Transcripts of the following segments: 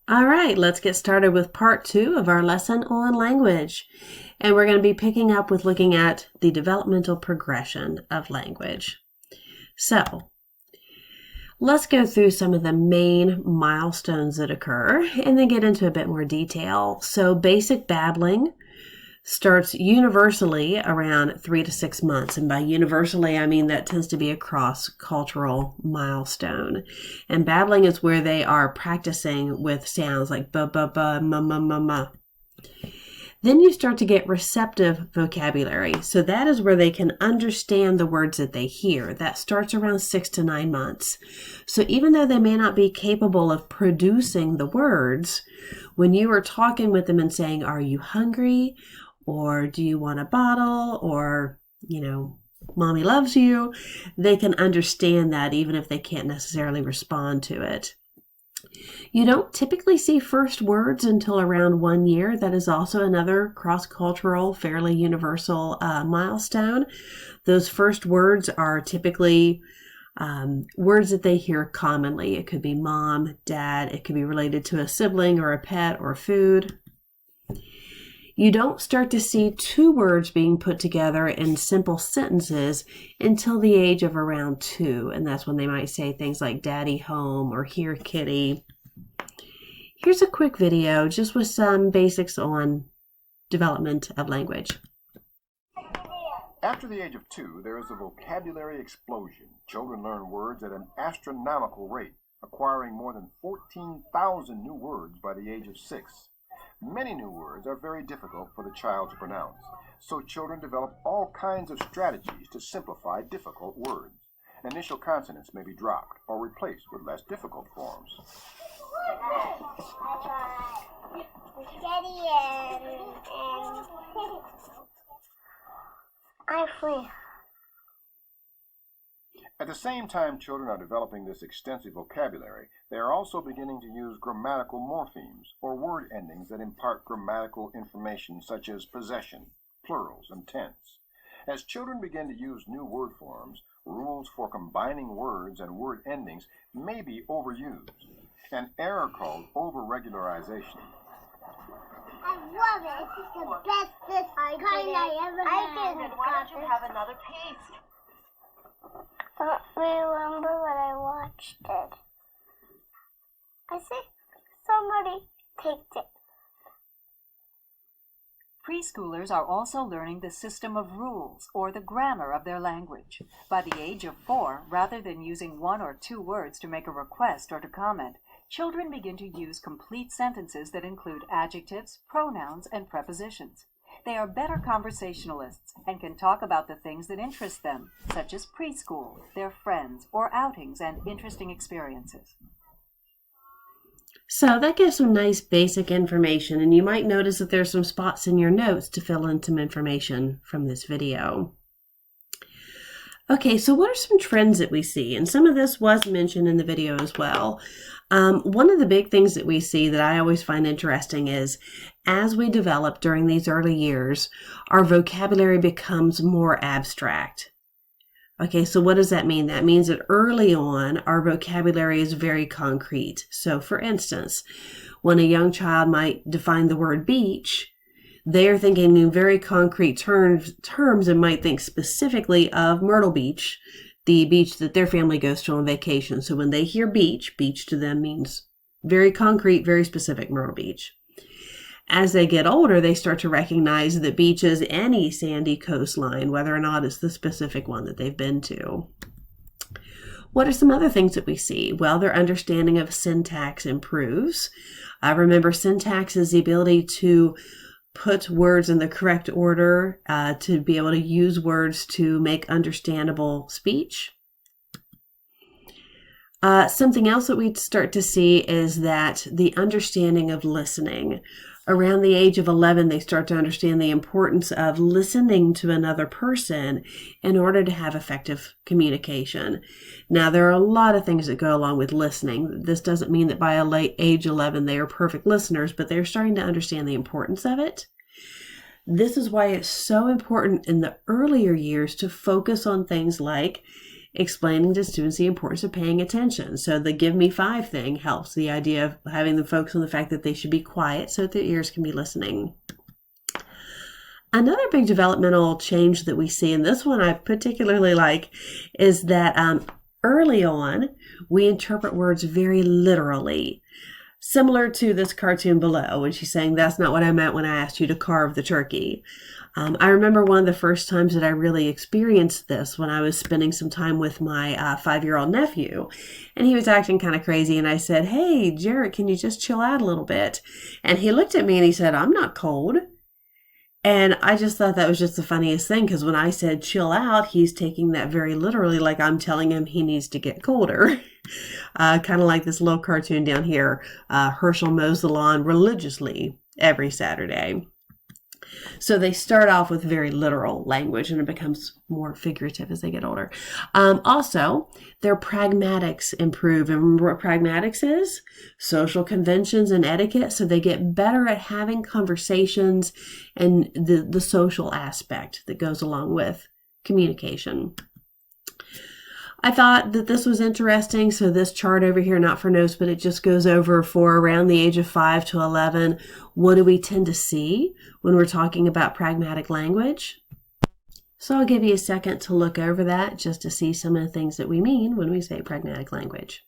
All right, let's get started with part 2 of our lesson on language. And we're going to be picking up with looking at the developmental progression of language. So, let's go through some of the main milestones that occur and then get into a bit more detail. So, basic babbling starts universally around 3 to 6 months. And by universally, I mean that tends to be a cross-cultural milestone. And babbling is where they are practicing with sounds like ba, ba, ba, ma, ma, ma, ma. Then you start to get receptive vocabulary. So that is where they can understand the words that they hear. That starts around 6 to 9 months. So even though they may not be capable of producing the words, when you are talking with them and saying, "Are you hungry?" or "Do you want a bottle?" or, "Mommy loves you," they can understand that even if they can't necessarily respond to it. You don't typically see first words until around 1 year. That is also another cross-cultural, fairly universal milestone. Those first words are typically words that they hear commonly. It could be mom, dad. It could be related to a sibling or a pet or food. You don't start to see two words being put together in simple sentences until the age of around 2. And that's when they might say things like "daddy home" or "here kitty." Here's a quick video just with some basics on development of language. After the age of 2, there is a vocabulary explosion. Children learn words at an astronomical rate, acquiring more than 14,000 new words by the age of 6. Many new words are very difficult for the child to pronounce, so children develop all kinds of strategies to simplify difficult words. Initial consonants may be dropped or replaced with less difficult forms. I'm free. At the same time children are developing this extensive vocabulary, they are also beginning to use grammatical morphemes, or word endings that impart grammatical information such as possession, plurals, and tense. As children begin to use new word forms, rules for combining words and word endings may be overused, an error called over-regularization. I love it. It's the best kind I ever had. Why don't you have another piece? I don't remember when I watched it. I think somebody takes it. Preschoolers are also learning the system of rules, or the grammar of their language. By the age of 4, rather than using 1 or 2 words to make a request or to comment, children begin to use complete sentences that include adjectives, pronouns, and prepositions. They are better conversationalists and can talk about the things that interest them, such as preschool, their friends, or outings and interesting experiences. So that gives some nice basic information, and you might notice that there's some spots in your notes to fill in some information from this video. Okay, so what are some trends that we see? And some of this was mentioned in the video as well. One of the big things that we see that I always find interesting is as we develop during these early years, our vocabulary becomes more abstract. Okay, so what does that mean? That means that early on, our vocabulary is very concrete. So for instance, when a young child might define the word beach, they are thinking in very concrete terms and might think specifically of Myrtle Beach, the beach that their family goes to on vacation. So when they hear beach, beach to them means very concrete, very specific Myrtle Beach. As they get older, they start to recognize that beach is any sandy coastline, whether or not it's the specific one that they've been to. What are some other things that we see? Well, their understanding of syntax improves. Remember, syntax is the ability to put words in the correct order, to be able to use words to make understandable speech. Something else that we start to see is that the understanding of listening. Around the age of 11, they start to understand the importance of listening to another person in order to have effective communication. Now, there are a lot of things that go along with listening. This doesn't mean that by a late age 11, they are perfect listeners, but they're starting to understand the importance of it. This is why it's so important in the earlier years to focus on things like explaining to students the importance of paying attention. So the give me 5 thing helps, the idea of having them focus on the fact that they should be quiet so that their ears can be listening. Another big developmental change that we see, and this one I particularly like, is that early on, we interpret words very literally. Similar to this cartoon below, when she's saying, that's not what I meant when I asked you to carve the turkey. I remember one of the first times that I really experienced this when I was spending some time with my 5-year-old nephew. And he was acting kind of crazy. And I said, hey, Jarrett, can you just chill out a little bit? And he looked at me and he said, I'm not cold. And I just thought that was just the funniest thing, because when I said chill out, he's taking that very literally, like I'm telling him he needs to get colder. Kind of like this little cartoon down here. Herschel mows the lawn religiously every Saturday. So they start off with very literal language, and it becomes more figurative as they get older. Also, their pragmatics improve. And remember what pragmatics is? Social conventions and etiquette. So they get better at having conversations and the social aspect that goes along with communication. I thought that this was interesting. So this chart over here, not for notes, but it just goes over for around the age of 5 to 11. What do we tend to see when we're talking about pragmatic language? So I'll give you a second to look over that just to see some of the things that we mean when we say pragmatic language.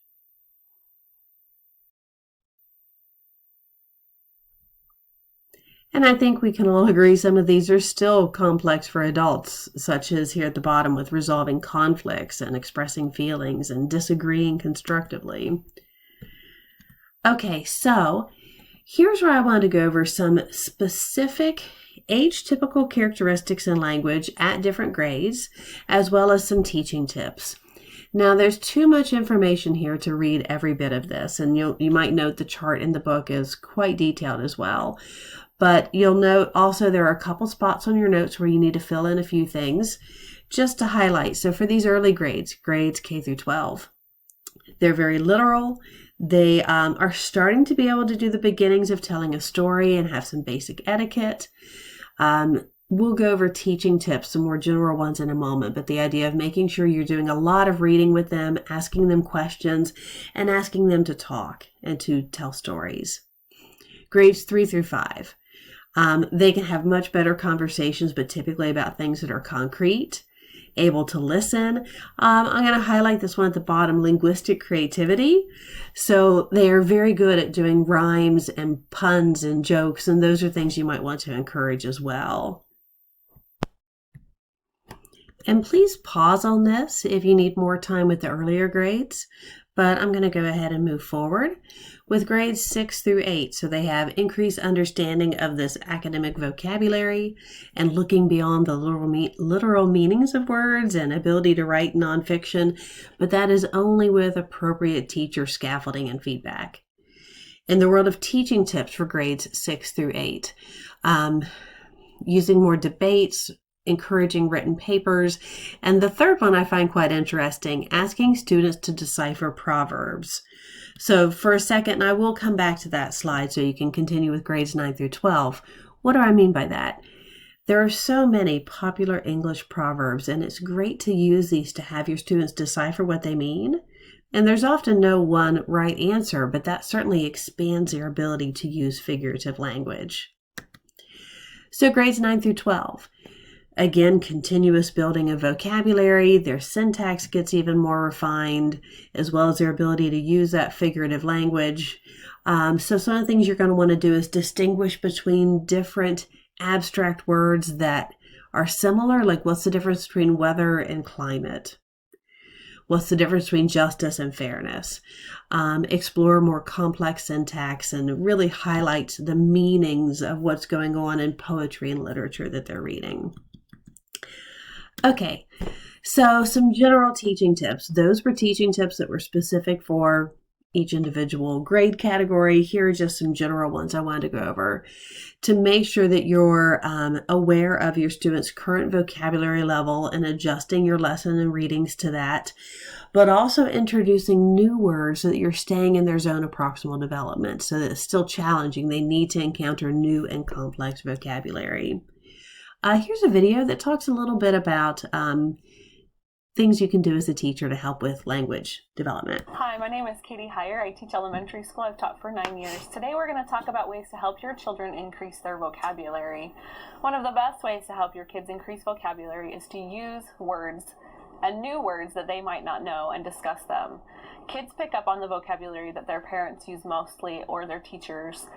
And I think we can all agree some of these are still complex for adults, such as here at the bottom with resolving conflicts and expressing feelings and disagreeing constructively. Okay, so here's where I want to go over some specific age-typical characteristics in language at different grades, as well as some teaching tips. Now, there's too much information here to read every bit of this, and you might note the chart in the book is quite detailed as well. But you'll note also there are a couple spots on your notes where you need to fill in a few things just to highlight. So for these early grades K through 12, they're very literal. They are starting to be able to do the beginnings of telling a story and have some basic etiquette. We'll go over teaching tips, some more general ones in a moment, but the idea of making sure you're doing a lot of reading with them, asking them questions, and asking them to talk and to tell stories. Grades 3 through 5. They can have much better conversations, but typically about things that are concrete, able to listen. I'm going to highlight this one at the bottom, linguistic creativity. So they are very good at doing rhymes and puns and jokes, and those are things you might want to encourage as well. And please pause on this if you need more time with the earlier grades, but I'm going to go ahead and move forward with grades 6 through 8. So they have increased understanding of this academic vocabulary and looking beyond the literal meanings of words and ability to write nonfiction, but that is only with appropriate teacher scaffolding and feedback. In the world of teaching tips for grades 6 through 8, using more debates, encouraging written papers, and the third one I find quite interesting, asking students to decipher proverbs. So for a second, and I will come back to that slide so you can continue with grades 9 through 12. What do I mean by that? There are so many popular English proverbs, and it's great to use these to have your students decipher what they mean. And there's often no one right answer, but that certainly expands their ability to use figurative language. So grades 9 through 12. Again, continuous building of vocabulary, their syntax gets even more refined, as well as their ability to use that figurative language. So some of the things you're going to want to do is distinguish between different abstract words that are similar, like what's the difference between weather and climate? What's the difference between justice and fairness? Explore more complex syntax and really highlight the meanings of what's going on in poetry and literature that they're reading. Okay, so some general teaching tips. Those were teaching tips that were specific for each individual grade category. Here are just some general ones I wanted to go over to make sure that you're aware of your students' current vocabulary level and adjusting your lesson and readings to that, but also introducing new words so that you're staying in their zone of proximal development so that it's still challenging. They need to encounter new and complex vocabulary. Here's a video that talks a little bit about things you can do as a teacher to help with language development. Hi, my name is Katie Heyer. I teach elementary school. I've taught for 9 years. Today we're going to talk about ways to help your children increase their vocabulary. One of the best ways to help your kids increase vocabulary is to use words and new words that they might not know and discuss them. Kids pick up on the vocabulary that their parents use mostly or their teachers.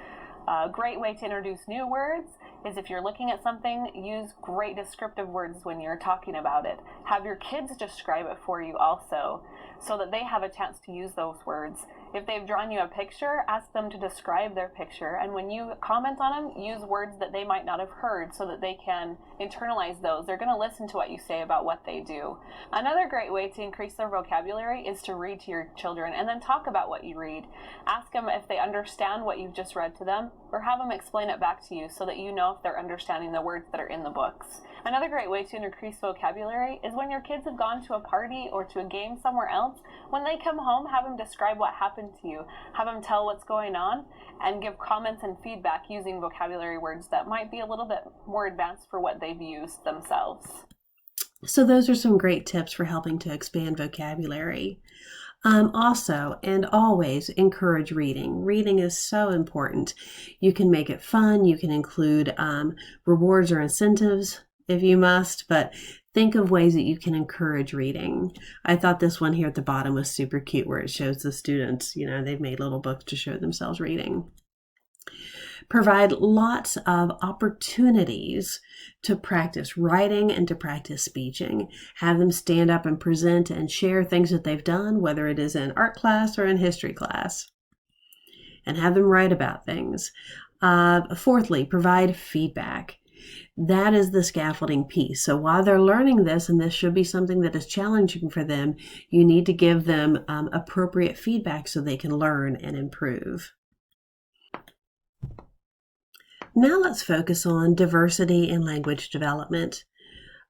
A great way to introduce new words is if you're looking at something, use great descriptive words when you're talking about it. Have your kids describe it for you also, so that they have a chance to use those words. If they've drawn you a picture, ask them to describe their picture, and when you comment on them, use words that they might not have heard so that they can internalize those. They're going to listen to what you say about what they do. Another great way to increase their vocabulary is to read to your children and then talk about what you read. Ask them if they understand what you've just read to them, or have them explain it back to you so that you know if they're understanding the words that are in the books. Another great way to increase vocabulary is when your kids have gone to a party or to a game somewhere else. When they come home, have them describe what happened to you. Have them tell what's going on and give comments and feedback using vocabulary words that might be a little bit more advanced for what they've used themselves. So those are some great tips for helping to expand vocabulary. Also, and always encourage reading. Reading is so important. You can make it fun. You can include rewards or incentives if you must, but think of ways that you can encourage reading. I thought this one here at the bottom was super cute, where it shows the students, they've made little books to show themselves reading. Provide lots of opportunities to practice writing and to practice speaking. Have them stand up and present and share things that they've done, whether it is in art class or in history class. And have them write about things. Fourthly, provide feedback. That is the scaffolding piece. So while they're learning this, and this should be something that is challenging for them, you need to give them appropriate feedback so they can learn and improve. Now let's focus on diversity in language development.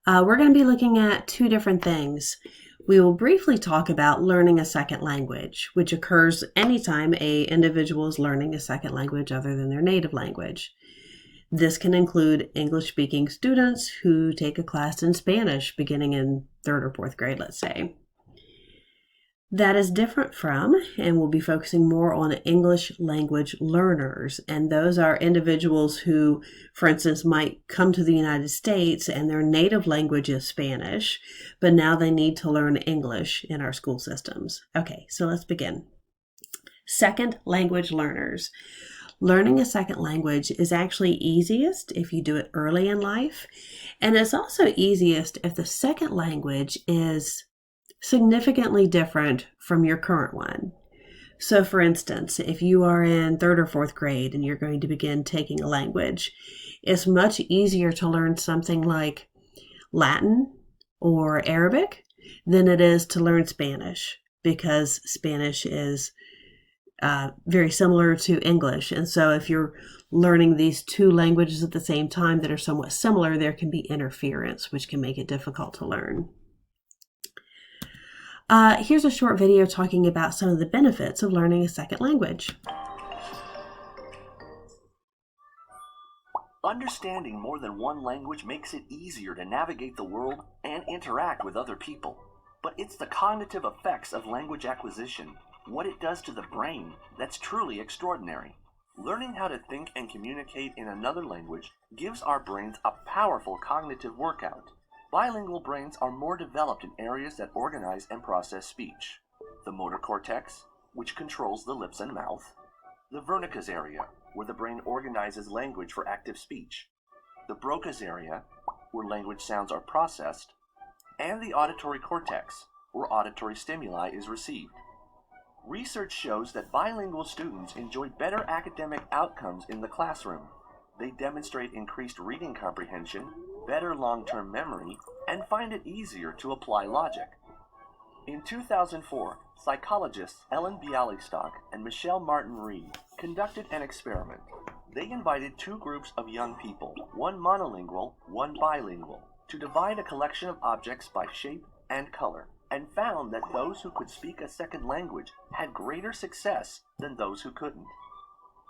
We're going to be looking at two different things. We will briefly talk about learning a second language, which occurs anytime an individual is learning a second language other than their native language. This can include English-speaking students who take a class in Spanish beginning in 3rd or 4th grade, let's say. That is different from, and we'll be focusing more on English language learners. And those are individuals who, for instance, might come to the United States and their native language is Spanish, but now they need to learn English in our school systems. Okay, so let's begin. Second language learners. Learning a second language is actually easiest if you do it early in life, and it's also easiest if the second language is significantly different from your current one. So for instance, if you are in 3rd or 4th grade and you're going to begin taking a language, it's much easier to learn something like Latin or Arabic than it is to learn Spanish, because Spanish is very similar to English. And so if you're learning these two languages at the same time that are somewhat similar, there can be interference, which can make it difficult to learn. Here's a short video talking about some of the benefits of learning a second language. Understanding more than one language makes it easier to navigate the world and interact with other people. But it's the cognitive effects of language acquisition, what it does to the brain, that's truly extraordinary. Learning how to think and communicate in another language gives our brains a powerful cognitive workout. Bilingual brains are more developed in areas that organize and process speech. The motor cortex, which controls the lips and mouth. The Wernicke's area, where the brain organizes language for active speech. The Broca's area, where language sounds are processed. And the auditory cortex, where auditory stimuli is received. Research shows that bilingual students enjoy better academic outcomes in the classroom. They demonstrate increased reading comprehension, better long-term memory, and find it easier to apply logic. In 2004, psychologists Ellen Bialystok and Michelle Martin-Reed conducted an experiment. They invited two groups of young people, one monolingual, one bilingual, to divide a collection of objects by shape and color, and found that those who could speak a second language had greater success than those who couldn't.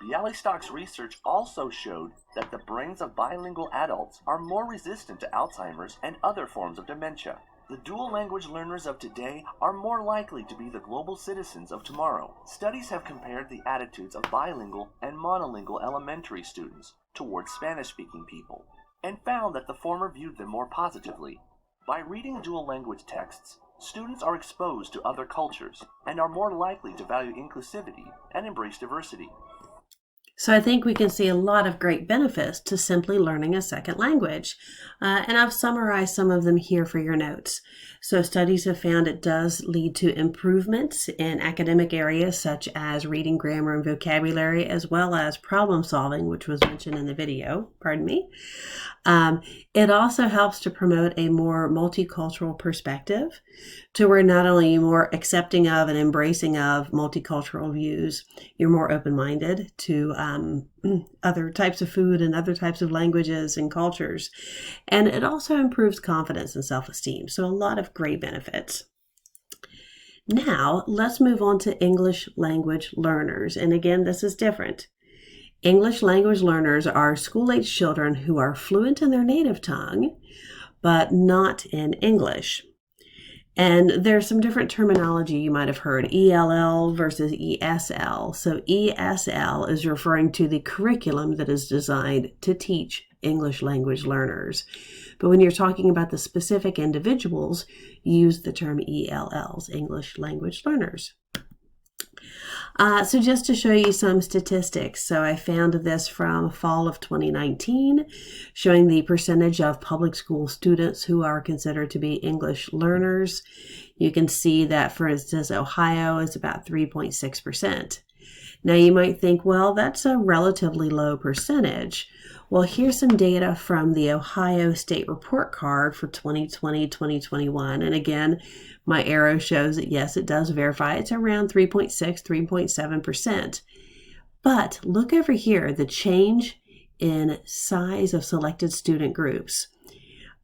Bialystok's research also showed that the brains of bilingual adults are more resistant to Alzheimer's and other forms of dementia. The dual language learners of today are more likely to be the global citizens of tomorrow. Studies have compared the attitudes of bilingual and monolingual elementary students towards Spanish-speaking people, and found that the former viewed them more positively. By reading dual language texts, students are exposed to other cultures and are more likely to value inclusivity and embrace diversity. So I think we can see a lot of great benefits to simply learning a second language. And I've summarized some of them here for your notes. So studies have found it does lead to improvements in academic areas such as reading, grammar, and vocabulary, as well as problem solving, which was mentioned in the video, pardon me. It also helps to promote a more multicultural perspective to where not only you're more accepting of and embracing of multicultural views, you're more open-minded to other types of food and other types of languages and cultures. And it also improves confidence and self-esteem. So a lot of great benefits. Now, let's move on to English language learners. And again, this is different. English language learners are school-age children who are fluent in their native tongue, but not in English. And there's some different terminology you might have heard, ELL versus ESL. So ESL is referring to the curriculum that is designed to teach English language learners. But when you're talking about the specific individuals, use the term ELLs, English language learners. So just to show you some statistics, so I found this from fall of 2019, showing the percentage of public school students who are considered to be English learners. You can see that, for instance, Ohio is about 3.6%. Now you might think, well, that's a relatively low percentage. Well, here's some data from the Ohio State Report Card for 2020-2021. And again, my arrow shows that, yes, it does verify. It's around 3.6, 3.7%. But look over here, the change in size of selected student groups.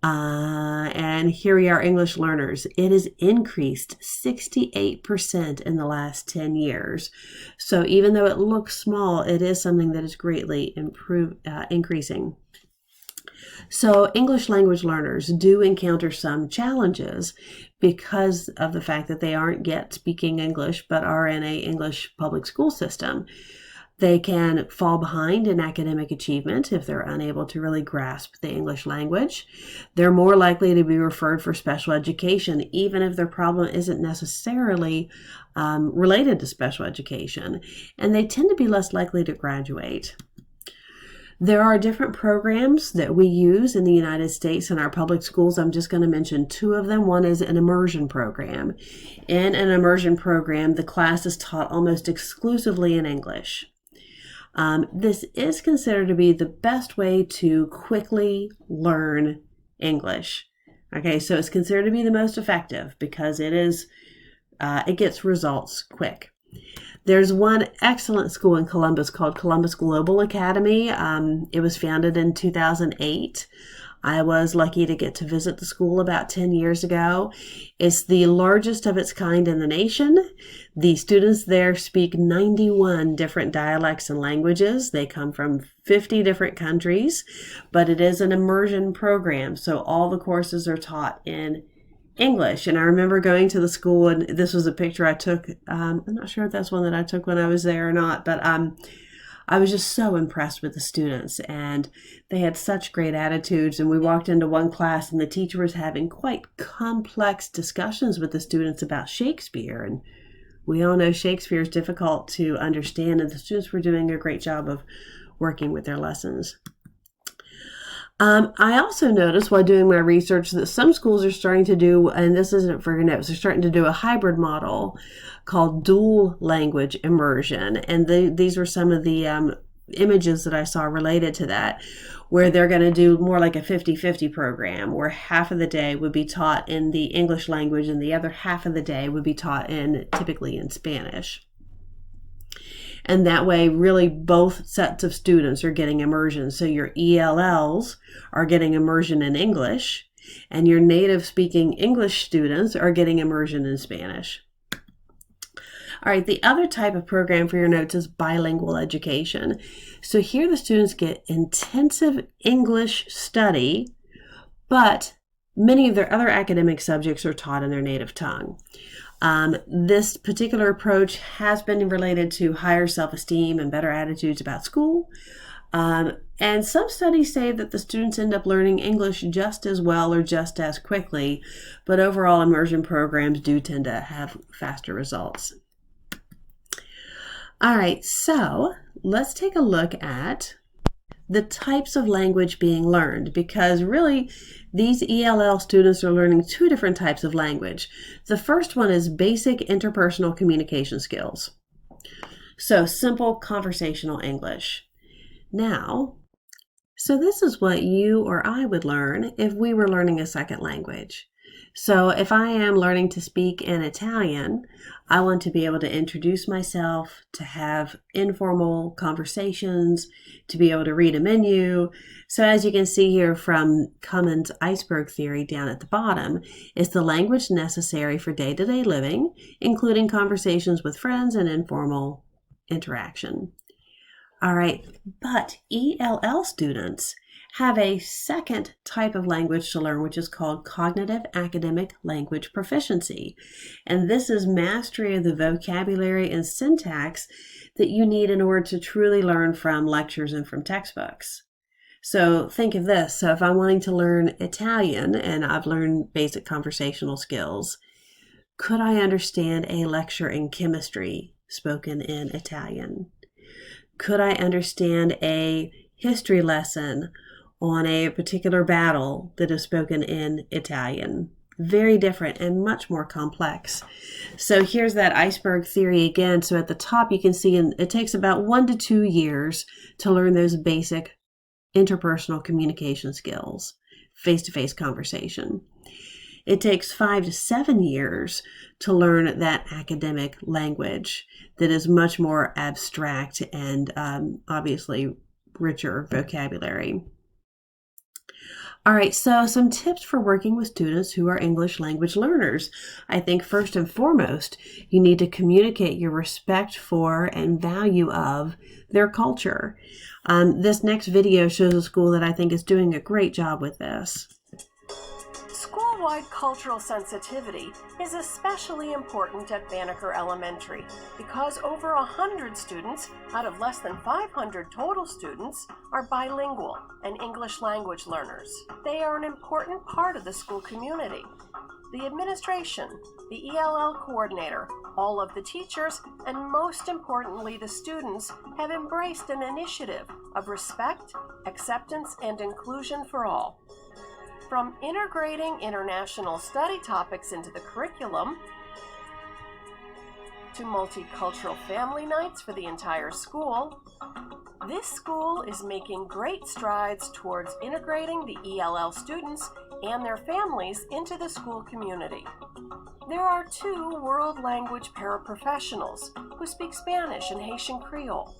And here we are, English learners. It has increased 68% in the last 10 years. So even though it looks small, it is something that is greatly increasing. So English language learners do encounter some challenges because of the fact that they aren't yet speaking English, but are in an English public school system. They can fall behind in academic achievement if they're unable to really grasp the English language. They're more likely to be referred for special education, even if their problem isn't necessarily related to special education. And they tend to be less likely to graduate. There are different programs that we use in the United States in our public schools. I'm just going to mention two of them. One is an immersion program. In an immersion program, the class is taught almost exclusively in English. This is considered to be the best way to quickly learn English. Okay, so it's considered to be the most effective because it gets results quick. There's one excellent school in Columbus called Columbus Global Academy. It was founded in 2008. I was lucky to get to visit the school about 10 years ago. It's the largest of its kind in the nation. The students there speak 91 different dialects and languages. They come from 50 different countries, but it is an immersion program, so all the courses are taught in English. And I remember going to the school, and this was a picture I took. I'm not sure if that's one that I took when I was there or not, but I was just so impressed with the students, and they had such great attitudes. And we walked into one class, and the teacher was having quite complex discussions with the students about Shakespeare. And we all know Shakespeare is difficult to understand, and the students were doing a great job of working with their lessons. I also noticed while doing my research that some schools are starting to do, and this isn't for your notes, they're starting to do a hybrid model called dual language immersion. And these were some of the images that I saw related to that, where they're going to do more like a 50-50 program, where half of the day would be taught in the English language and the other half of the day would be taught typically in Spanish. And that way, really both sets of students are getting immersion. So your ELLs are getting immersion in English, and your native speaking English students are getting immersion in Spanish. All right, the other type of program for your notes is bilingual education. So here the students get intensive English study, but Many of their other academic subjects are taught in their native tongue. This particular approach has been related to higher self-esteem and better attitudes about school. And some studies say that the students end up learning English just as well or just as quickly, but overall immersion programs do tend to have faster results. All right, so let's take a look at the types of language being learned, because really these ELL students are learning two different types of language. The first one is basic interpersonal communication skills. So simple conversational English. Now, so this is what you or I would learn if we were learning a second language. So if I am learning to speak in Italian, I want to be able to introduce myself, to have informal conversations, to be able to read a menu. So as you can see here from Cummins' iceberg theory down at the bottom, is the language necessary for day-to-day living, including conversations with friends and informal interaction. All right, but ELL students have a second type of language to learn, which is called cognitive academic language proficiency. And this is mastery of the vocabulary and syntax that you need in order to truly learn from lectures and from textbooks. So think of this. So if I'm wanting to learn Italian and I've learned basic conversational skills, could I understand a lecture in chemistry spoken in Italian? Could I understand a history lesson on a particular battle that is spoken in Italian? Very different and much more complex. So here's that iceberg theory again. So at the top you can see it takes about 1 to 2 years to learn those basic interpersonal communication skills, face-to-face conversation. It takes 5 to 7 years to learn that academic language that is much more abstract and obviously richer vocabulary. All right, so some tips for working with students who are English language learners. I think first and foremost, you need to communicate your respect for and value of their culture. This next video shows a school that I think is doing a great job with this. School-wide cultural sensitivity is especially important at Banneker Elementary because over 100 students out of less than 500 total students are bilingual and English language learners. They are an important part of the school community. The administration, the ELL coordinator, all of the teachers, and most importantly the students have embraced an initiative of respect, acceptance, and inclusion for all. From integrating international study topics into the curriculum, to multicultural family nights for the entire school, this school is making great strides towards integrating the ELL students and their families into the school community. There are 2 world language paraprofessionals who speak Spanish and Haitian Creole.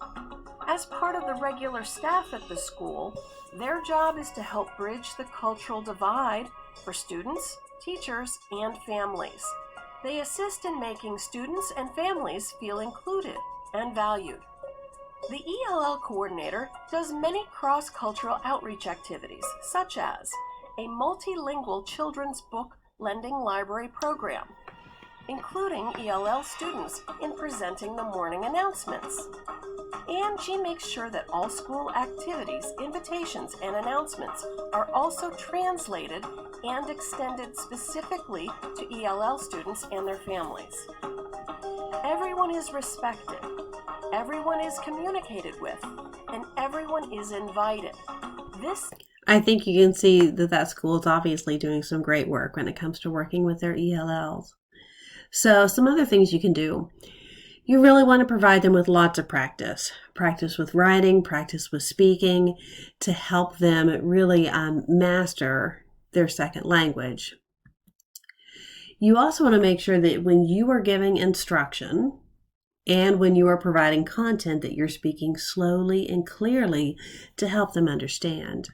As part of the regular staff at the school, their job is to help bridge the cultural divide for students, teachers, and families. They assist in making students and families feel included and valued. The ELL coordinator does many cross-cultural outreach activities, such as a multilingual children's book lending library program, including ELL students in presenting the morning announcements. And she makes sure that all school activities, invitations, and announcements are also translated and extended specifically to ELL students and their families. Everyone is respected, everyone is communicated with, and everyone is invited. I think you can see that school is obviously doing some great work when it comes to working with their ELLs. So some other things you can do. You really want to provide them with lots of practice. Practice with writing, practice with speaking to help them really master their second language. You also want to make sure that when you are giving instruction and when you are providing content that you're speaking slowly and clearly to help them understand.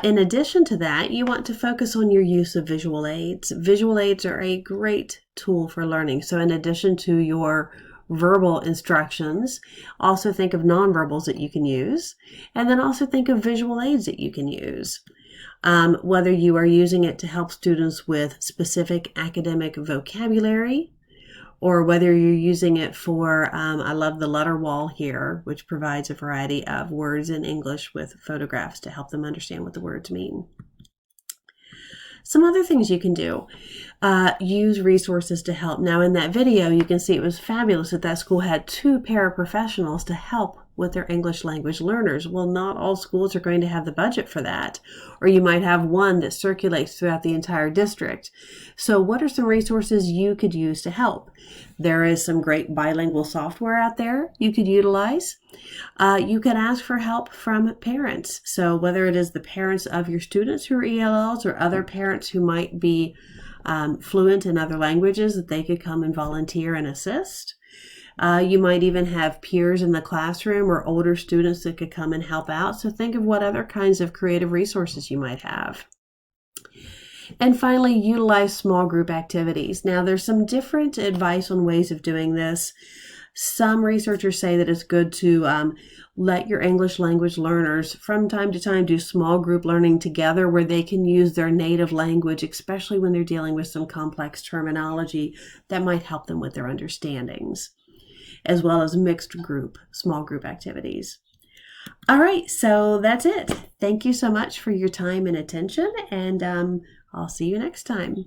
In addition to that, you want to focus on your use of visual aids. Visual aids are a great tool for learning. So in addition to your verbal instructions, also think of nonverbals that you can use, and then also think of visual aids that you can use. whether you are using it to help students with specific academic vocabulary, or whether you're using it for, I love the letter wall here, which provides a variety of words in English with photographs to help them understand what the words mean. Some other things you can do, use resources to help. Now in that video, you can see it was fabulous that that school had 2 paraprofessionals to help with their English language learners. Well, not all schools are going to have the budget for that, or you might have one that circulates throughout the entire district. So what are some resources you could use to help? There is some great bilingual software out there you could utilize. You can ask for help from parents. So whether it is the parents of your students who are ELLs or other parents who might be fluent in other languages, that they could come and volunteer and assist. You might even have peers in the classroom or older students that could come and help out. So think of what other kinds of creative resources you might have. And finally, utilize small group activities. Now, there's some different advice on ways of doing this. Some researchers say that it's good to let your English language learners from time to time do small group learning together where they can use their native language, especially when they're dealing with some complex terminology that might help them with their understandings, as well as mixed group, small group activities. All right, so that's it. Thank you so much for your time and attention, and I'll see you next time.